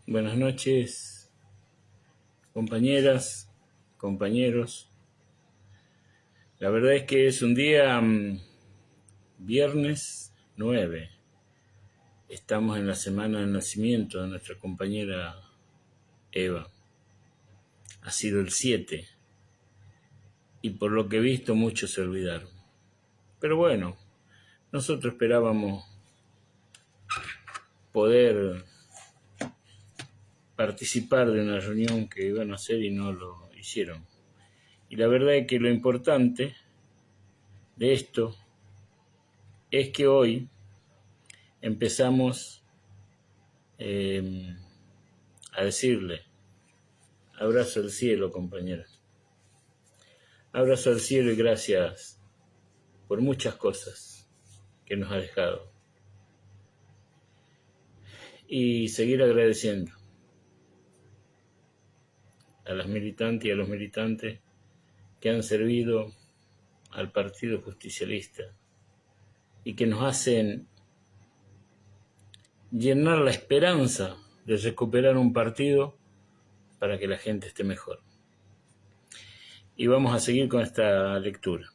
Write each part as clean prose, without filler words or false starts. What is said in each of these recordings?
Buenas noches, compañeras, compañeros. La verdad es que es un día viernes 9. Estamos en la semana del nacimiento de nuestra compañera Eva. Ha sido el 7 y por lo que he visto muchos se olvidaron. Pero bueno, nosotros esperábamos poder participar de una reunión que iban a hacer y no lo hicieron. Y la verdad es que lo importante de esto es que hoy empezamos a decirle: abrazo al cielo, compañera. Abrazo al cielo y gracias por muchas cosas que nos ha dejado. Y seguir agradeciendo a las militantes y a los militantes que han servido al Partido Justicialista y que nos hacen llenar la esperanza de recuperar un partido para que la gente esté mejor. Y vamos a seguir con esta lectura,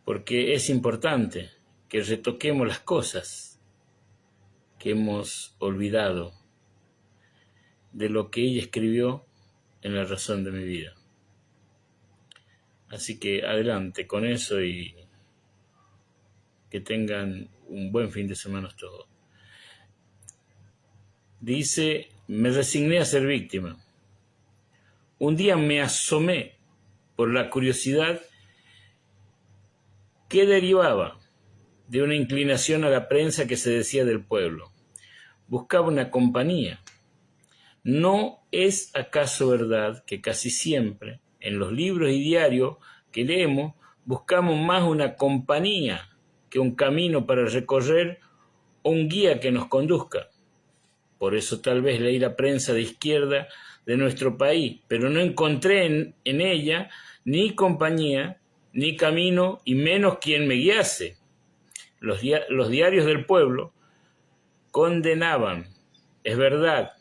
porque es importante que retoquemos las cosas que hemos olvidado de lo que ella escribió en La razón de mi vida. Así que adelante con eso y que tengan un buen fin de semana todos. Dice: me resigné a ser víctima. Un día me asomé por la curiosidad que derivaba de una inclinación a la prensa que se decía del pueblo. Buscaba una compañía. ¿No es acaso verdad que casi siempre en los libros y diarios que leemos buscamos más una compañía que un camino para recorrer o un guía que nos conduzca? Por eso tal vez leí la prensa de izquierda de nuestro país, pero no encontré en ella ni compañía, ni camino, y menos quien me guiase. Los diarios del pueblo condenaban, es verdad,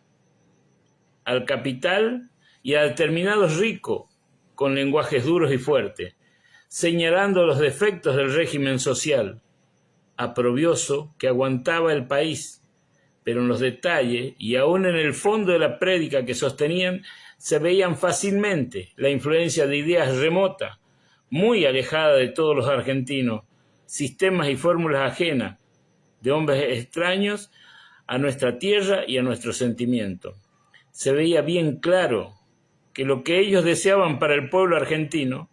al capital y a determinados ricos con lenguajes duros y fuertes, señalando los defectos del régimen social, aprobioso que aguantaba el país, pero en los detalles y aún en el fondo de la prédica que sostenían se veían fácilmente la influencia de ideas remotas, muy alejadas de todos los argentinos, sistemas y fórmulas ajenas, de hombres extraños a nuestra tierra y a nuestros sentimientos. Se veía bien claro que lo que ellos deseaban para el pueblo argentino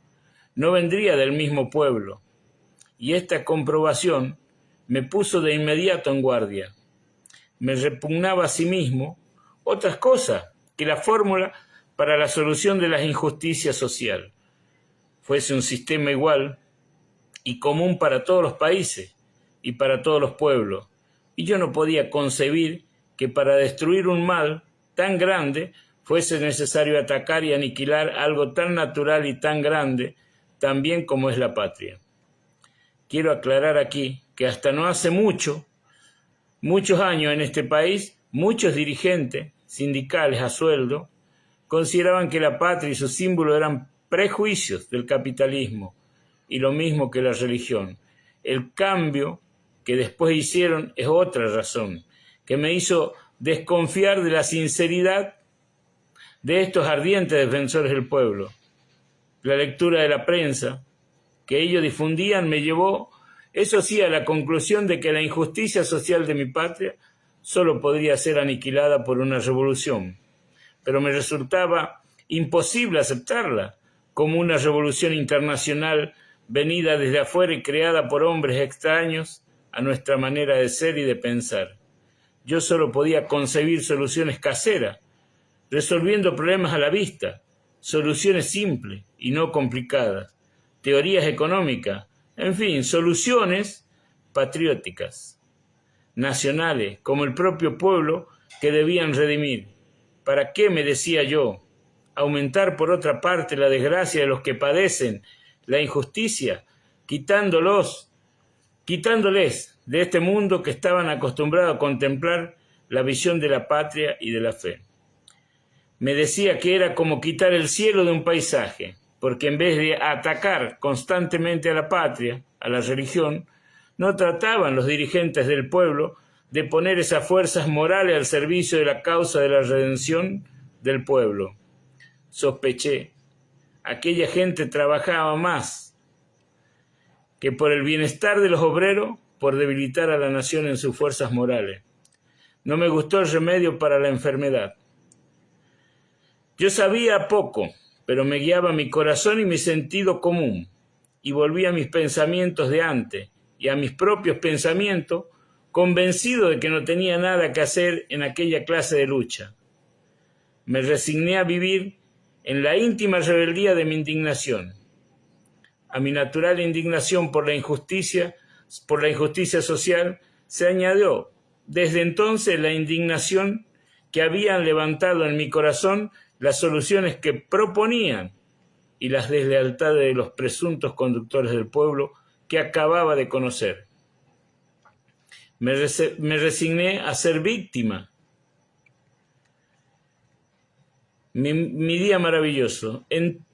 no vendría del mismo pueblo, y esta comprobación me puso de inmediato en guardia. Me repugnaba a sí mismo otras cosas que la fórmula para la solución de las injusticias sociales fuese un sistema igual y común para todos los países y para todos los pueblos, y yo no podía concebir que para destruir un mal tan grande fuese necesario atacar y aniquilar algo tan natural y tan grande también como es la patria. Quiero aclarar aquí que hasta no hace muchos años en este país, muchos dirigentes sindicales a sueldo consideraban que la patria y sus símbolos eran prejuicios del capitalismo, y lo mismo que la religión. El cambio que después hicieron es otra razón, que me hizo desconfiar de la sinceridad de estos ardientes defensores del pueblo. La lectura de la prensa que ellos difundían me llevó, eso sí, a la conclusión de que la injusticia social de mi patria solo podría ser aniquilada por una revolución, pero me resultaba imposible aceptarla como una revolución internacional venida desde afuera y creada por hombres extraños a nuestra manera de ser y de pensar. Yo solo podía concebir soluciones caseras, resolviendo problemas a la vista, soluciones simples y no complicadas, teorías económicas, en fin, soluciones patrióticas, nacionales, como el propio pueblo que debían redimir. ¿Para qué, me decía yo, aumentar por otra parte la desgracia de los que padecen la injusticia, quitándoles de este mundo que estaban acostumbrados a contemplar la visión de la patria y de la fe. Me decía que era como quitar el cielo de un paisaje, porque en vez de atacar constantemente a la patria, a la religión, no trataban los dirigentes del pueblo de poner esas fuerzas morales al servicio de la causa de la redención del pueblo. Sospeché, aquella gente trabajaba más que por el bienestar de los obreros, por debilitar a la nación en sus fuerzas morales. No me gustó el remedio para la enfermedad. Yo sabía poco, pero me guiaba mi corazón y mi sentido común, y volví a mis pensamientos de antes y a mis propios pensamientos, convencido de que no tenía nada que hacer en aquella clase de lucha. Me resigné a vivir en la íntima rebeldía de mi indignación. A mi natural indignación por la injusticia social, se añadió desde entonces la indignación que habían levantado en mi corazón las soluciones que proponían y las deslealtades de los presuntos conductores del pueblo que acababa de conocer. Me resigné a ser víctima. Mi día maravilloso. En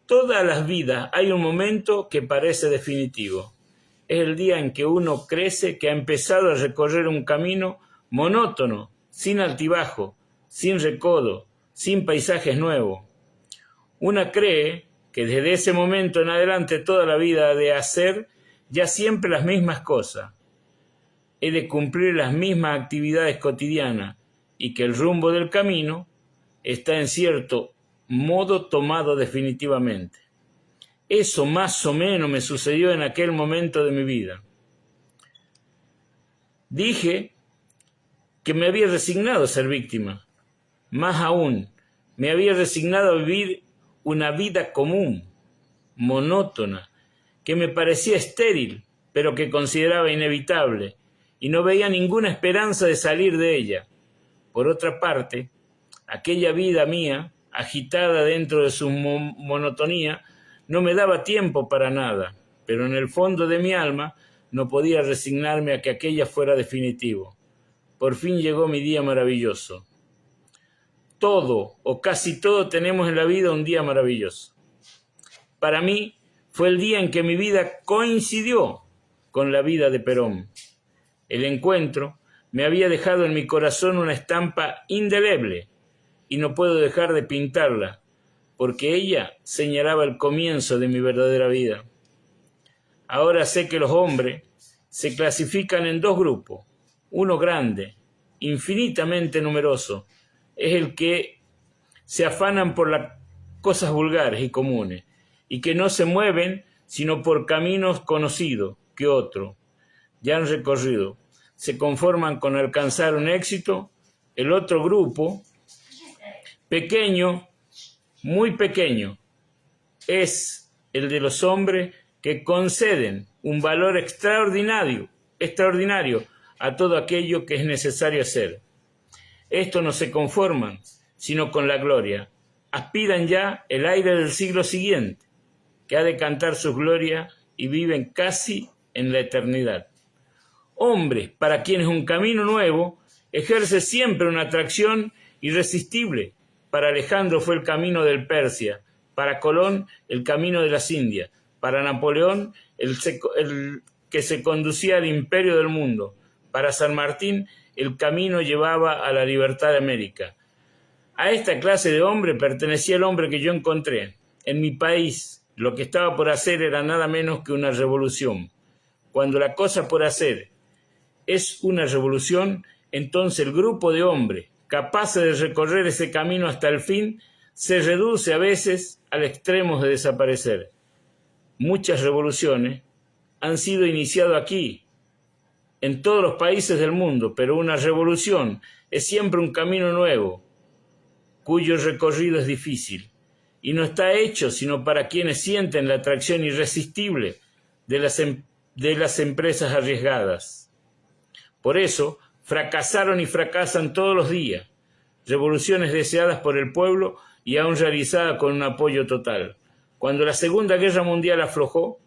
todas las vidas hay un momento que parece definitivo. Es el día en que uno crece, que ha empezado a recorrer un camino monótono, sin altibajo, sin recodo, sin paisajes nuevos. Una cree que desde ese momento en adelante toda la vida ha de hacer ya siempre las mismas cosas. He de cumplir las mismas actividades cotidianas y que el rumbo del camino está en cierto modo tomado definitivamente. Eso más o menos me sucedió en aquel momento de mi vida. Dije que me había resignado a ser víctima. Más aún, me había resignado a vivir una vida común, monótona, que me parecía estéril, pero que consideraba inevitable, y no veía ninguna esperanza de salir de ella. Por otra parte, aquella vida mía, agitada dentro de su monotonía, no me daba tiempo para nada, pero en el fondo de mi alma no podía resignarme a que aquella fuera definitivo. Por fin llegó mi día maravilloso. Todo o casi todo tenemos en la vida un día maravilloso. Para mí fue el día en que mi vida coincidió con la vida de Perón. El encuentro me había dejado en mi corazón una estampa indeleble y no puedo dejar de pintarla, porque ella señalaba el comienzo de mi verdadera vida. Ahora sé que los hombres se clasifican en dos grupos. Uno grande, infinitamente numeroso, es el que se afanan por las cosas vulgares y comunes, y que no se mueven sino por caminos conocidos que otros ya han recorrido. Se conforman con alcanzar un éxito. El otro grupo, pequeño, muy pequeño, es el de los hombres que conceden un valor extraordinario a todo aquello que es necesario hacer. Estos no se conforman, sino con la gloria. Aspiran ya el aire del siglo siguiente, que ha de cantar sus glorias, y viven casi en la eternidad. Hombres para quienes un camino nuevo ejerce siempre una atracción irresistible. Para Alejandro fue el camino del Persia, para Colón el camino de las Indias, para Napoleón el que se conducía al imperio del mundo, para San Martín el camino llevaba a la libertad de América. A esta clase de hombre pertenecía el hombre que yo encontré. En mi país lo que estaba por hacer era nada menos que una revolución. Cuando la cosa por hacer es una revolución, entonces el grupo de hombres capaces de recorrer ese camino hasta el fin se reduce a veces al extremo de desaparecer. Muchas revoluciones han sido iniciadas aquí, en todos los países del mundo, pero una revolución es siempre un camino nuevo, cuyo recorrido es difícil, y no está hecho sino para quienes sienten la atracción irresistible de las empresas arriesgadas. Por eso, fracasaron y fracasan todos los días, revoluciones deseadas por el pueblo y aún realizadas con un apoyo total. Cuando la Segunda Guerra Mundial aflojó,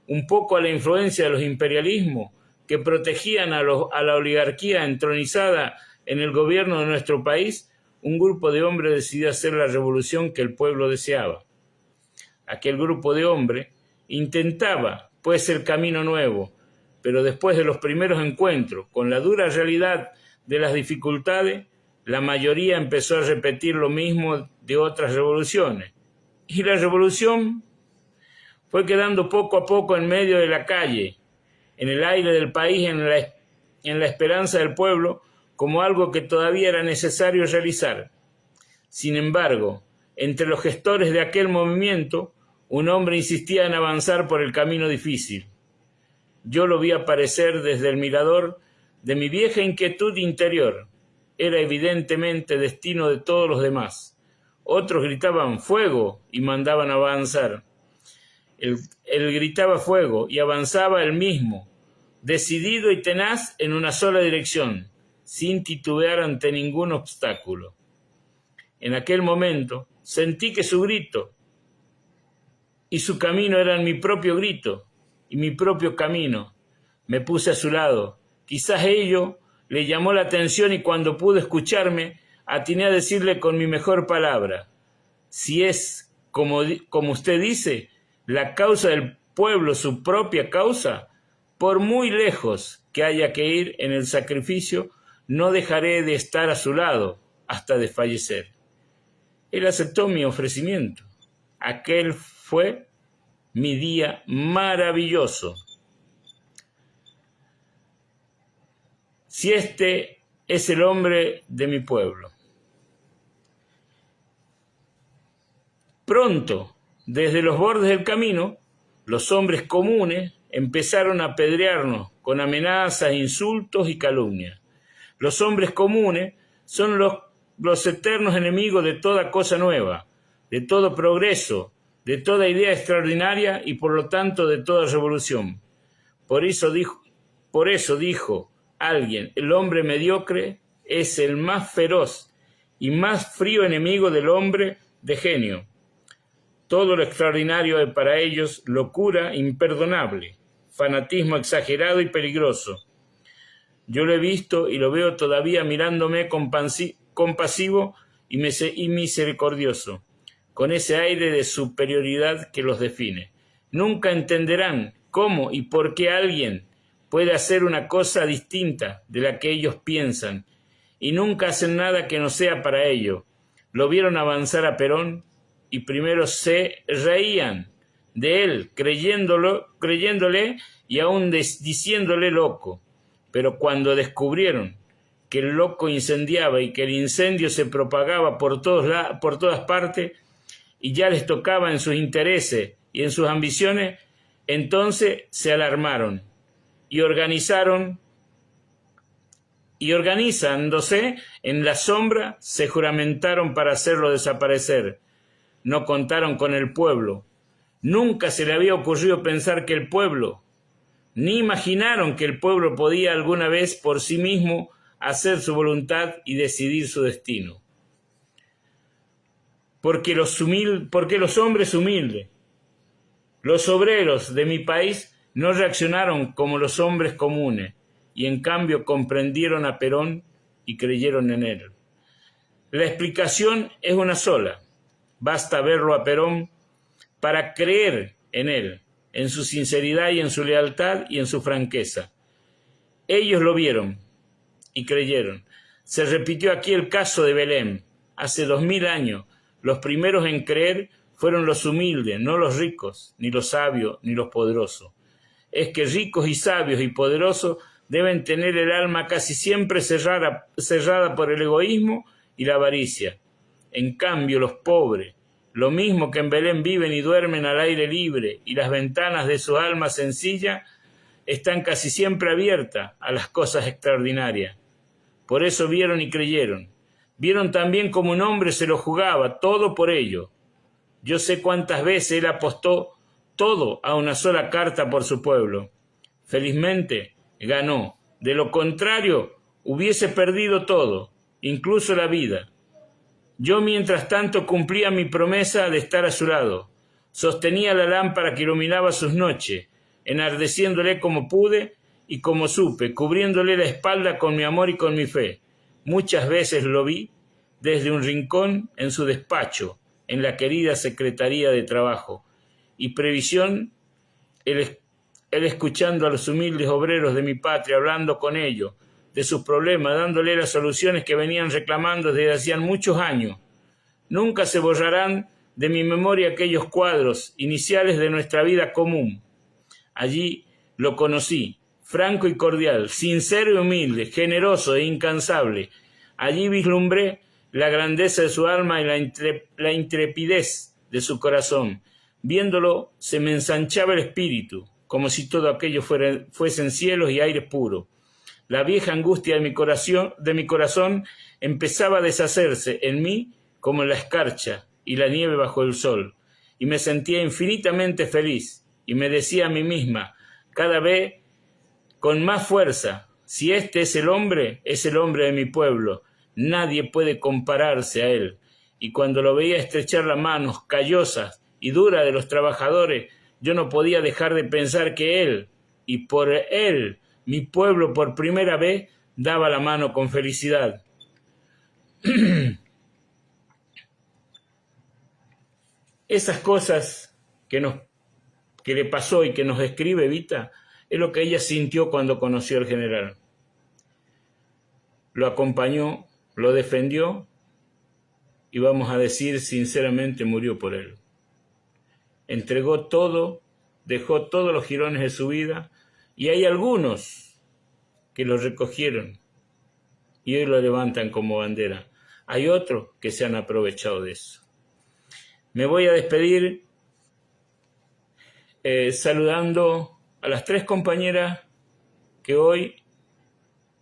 un poco a la influencia de los imperialismos que protegían a la oligarquía entronizada en el gobierno de nuestro país, un grupo de hombres decidió hacer la revolución que el pueblo deseaba. Aquel grupo de hombres intentaba, pues, el camino nuevo, pero después de los primeros encuentros con la dura realidad de las dificultades, la mayoría empezó a repetir lo mismo de otras revoluciones. Y la revolución fue quedando poco a poco en medio de la calle, en el aire del país, en la esperanza del pueblo, como algo que todavía era necesario realizar. Sin embargo, entre los gestores de aquel movimiento, un hombre insistía en avanzar por el camino difícil. Yo lo vi aparecer desde el mirador de mi vieja inquietud interior. Era evidentemente destino de todos los demás. Otros gritaban «fuego» y mandaban avanzar. Él gritaba «fuego» y avanzaba él mismo, decidido y tenaz en una sola dirección, sin titubear ante ningún obstáculo. En aquel momento sentí que su grito y su camino eran mi propio grito y mi propio camino. Me puse a su lado. Quizás ello le llamó la atención y cuando pudo escucharme, atiné a decirle con mi mejor palabra: si es, como usted dice, la causa del pueblo su propia causa, por muy lejos que haya que ir en el sacrificio, no dejaré de estar a su lado hasta desfallecer. Él aceptó mi ofrecimiento. Aquel fue mi día maravilloso. Si este es el hombre de mi pueblo. Pronto, desde los bordes del camino, los hombres comunes empezaron a apedrearnos con amenazas, insultos y calumnias. Los hombres comunes son los eternos enemigos de toda cosa nueva, de todo progreso, de toda idea extraordinaria y por lo tanto de toda revolución. Por eso dijo alguien: el hombre mediocre es el más feroz y más frío enemigo del hombre de genio. Todo lo extraordinario es para ellos locura imperdonable, fanatismo exagerado y peligroso. Yo lo he visto y lo veo todavía mirándome compasivo y misericordioso, con ese aire de superioridad que los define. Nunca entenderán cómo y por qué alguien puede hacer una cosa distinta de la que ellos piensan, y nunca hacen nada que no sea para ello. Lo vieron avanzar a Perón y primero se reían de él, creyéndole y aún diciéndole loco. Pero cuando descubrieron que el loco incendiaba y que el incendio se propagaba por todas partes y ya les tocaba en sus intereses y en sus ambiciones, entonces se alarmaron y organizándose en la sombra, se juramentaron para hacerlo desaparecer. No contaron con el pueblo. Nunca se le había ocurrido pensar que el pueblo, ni imaginaron que el pueblo podía alguna vez por sí mismo hacer su voluntad y decidir su destino. Porque los hombres humildes, los obreros de mi país, no reaccionaron como los hombres comunes y en cambio comprendieron a Perón y creyeron en él. La explicación es una sola. Basta verlo a Perón para creer en él, en su sinceridad y en su lealtad y en su franqueza. Ellos lo vieron y creyeron. Se repitió aquí el caso de Belén. Hace 2000 años, los primeros en creer fueron los humildes, no los ricos, ni los sabios, ni los poderosos. Es que ricos y sabios y poderosos deben tener el alma casi siempre cerrada por el egoísmo y la avaricia. En cambio, los pobres, lo mismo que en Belén viven y duermen al aire libre, y las ventanas de su alma sencilla están casi siempre abiertas a las cosas extraordinarias. Por eso vieron y creyeron. Vieron también como un hombre se lo jugaba, todo por ello. Yo sé cuántas veces él apostó todo a una sola carta por su pueblo. Felizmente ganó. De lo contrario, hubiese perdido todo, incluso la vida. Yo, mientras tanto, cumplía mi promesa de estar a su lado. Sostenía la lámpara que iluminaba sus noches, enardeciéndole como pude y como supe, cubriéndole la espalda con mi amor y con mi fe. Muchas veces lo vi desde un rincón en su despacho, en la querida Secretaría de Trabajo y Previsión, él escuchando a los humildes obreros de mi patria, hablando con ellos de sus problemas, dándole las soluciones que venían reclamando desde hacían muchos años. Nunca se borrarán de mi memoria aquellos cuadros iniciales de nuestra vida común. Allí lo conocí, franco y cordial, sincero y humilde, generoso e incansable. Allí vislumbré la grandeza de su alma y la intrepidez de su corazón. Viéndolo se me ensanchaba el espíritu, como si todo aquello fuesen cielos y aire puro. La vieja angustia de mi corazón empezaba a deshacerse en mí como la escarcha y la nieve bajo el sol, y me sentía infinitamente feliz, y me decía a mí misma, cada vez con más fuerza, si este es el hombre de mi pueblo, nadie puede compararse a él. Y cuando lo veía estrechar las manos callosas y duras de los trabajadores, yo no podía dejar de pensar que él, y por él, mi pueblo por primera vez, daba la mano con felicidad. Esas cosas que le pasó y que nos describe Evita, es lo que ella sintió cuando conoció al general. Lo acompañó, lo defendió y, vamos a decir sinceramente, murió por él. Entregó todo, dejó todos los jirones de su vida, y hay algunos que lo recogieron y hoy lo levantan como bandera. Hay otros que se han aprovechado de eso. Me voy a despedir saludando a las tres compañeras que hoy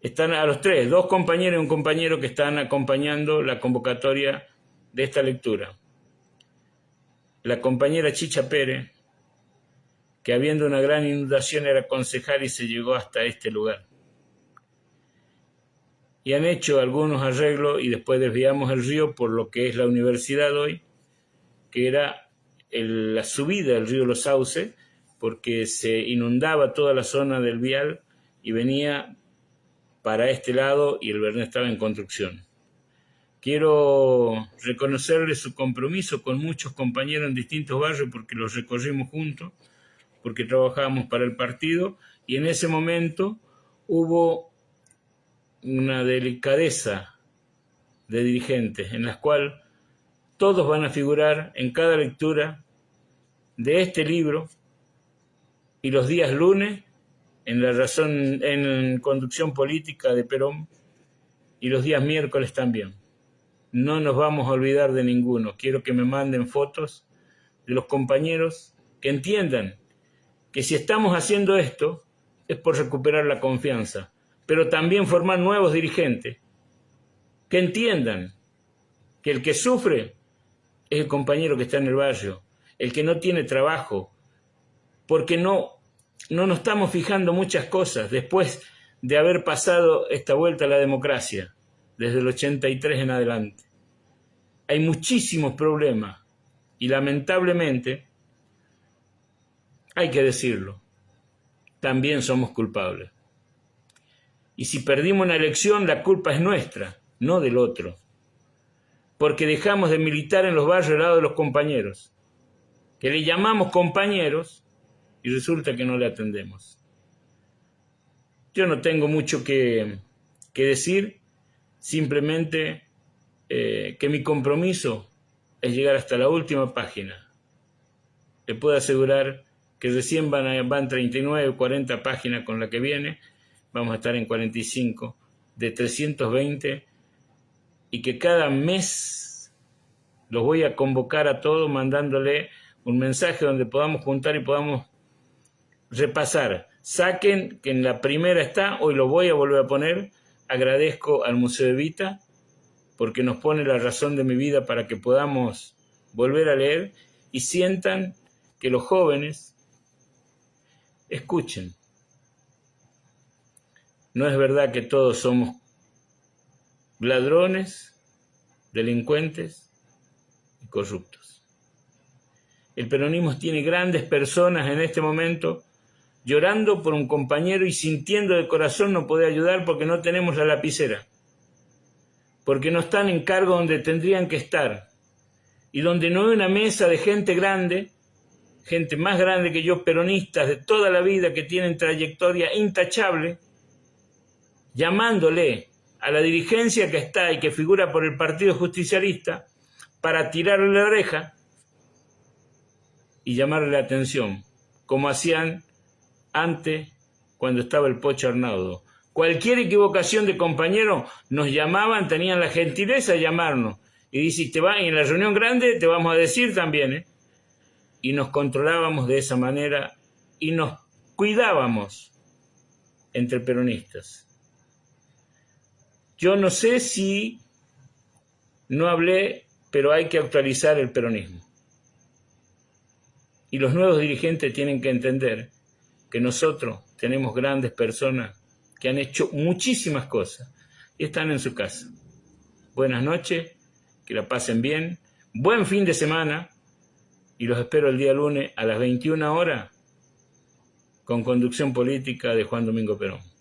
están, a los tres, dos compañeros y un compañero que están acompañando la convocatoria de esta lectura. La compañera Chicha Pérez, que habiendo una gran inundación era concejal y se llegó hasta este lugar. Y han hecho algunos arreglos y después desviamos el río por lo que es la universidad hoy, que era la subida del río Los Sauces, porque se inundaba toda la zona del vial y venía para este lado y el Bernet estaba en construcción. Quiero reconocerle su compromiso con muchos compañeros en distintos barrios porque los recorrimos juntos, porque trabajábamos para el partido y en ese momento hubo una delicadeza de dirigentes en la cual todos van a figurar en cada lectura de este libro y los días lunes en Conducción Política de Perón y los días miércoles también. No nos vamos a olvidar de ninguno. Quiero que me manden fotos de los compañeros que entiendan que si estamos haciendo esto es por recuperar la confianza, pero también formar nuevos dirigentes que entiendan que el que sufre es el compañero que está en el barrio, el que no tiene trabajo, porque no nos estamos fijando muchas cosas después de haber pasado esta vuelta a la democracia, desde el 83 en adelante. Hay muchísimos problemas y lamentablemente, hay que decirlo, también somos culpables. Y si perdimos una elección, la culpa es nuestra, no del otro. Porque dejamos de militar en los barrios al lado de los compañeros, que le llamamos compañeros y resulta que no le atendemos. Yo no tengo mucho que decir, simplemente que mi compromiso es llegar hasta la última página. Le puedo asegurar que recién van 39 o 40 páginas con la que viene, vamos a estar en 45, de 320, y que cada mes los voy a convocar a todos mandándole un mensaje donde podamos juntar y podamos repasar. Saquen, que en la primera está, hoy lo voy a volver a poner. Agradezco al Museo Evita porque nos pone la razón de mi vida para que podamos volver a leer y sientan que los jóvenes escuchen. No es verdad que todos somos ladrones, delincuentes y corruptos. El peronismo tiene grandes personas en este momento llorando por un compañero y sintiendo de corazón no poder ayudar porque no tenemos la lapicera. porque no están en cargo donde tendrían que estar, y donde no hay una mesa de gente grande, gente más grande que yo, peronistas de toda la vida que tienen trayectoria intachable, llamándole a la dirigencia que está y que figura por el Partido Justicialista para tirarle la oreja y llamarle la atención, como hacían antes cuando estaba el Pocho Arnaudo. Cualquier equivocación de compañero nos llamaban, tenían la gentileza de llamarnos. Y dice, te va, en la reunión grande te vamos a decir también, ¿eh? Y nos controlábamos de esa manera y nos cuidábamos entre peronistas. Yo no sé si no hablé, pero hay que actualizar el peronismo. Y los nuevos dirigentes tienen que entender que nosotros tenemos grandes personas que han hecho muchísimas cosas y están en su casa. Buenas noches, que la pasen bien, buen fin de semana y los espero el día lunes a las 21 horas con conducción política de Juan Domingo Perón.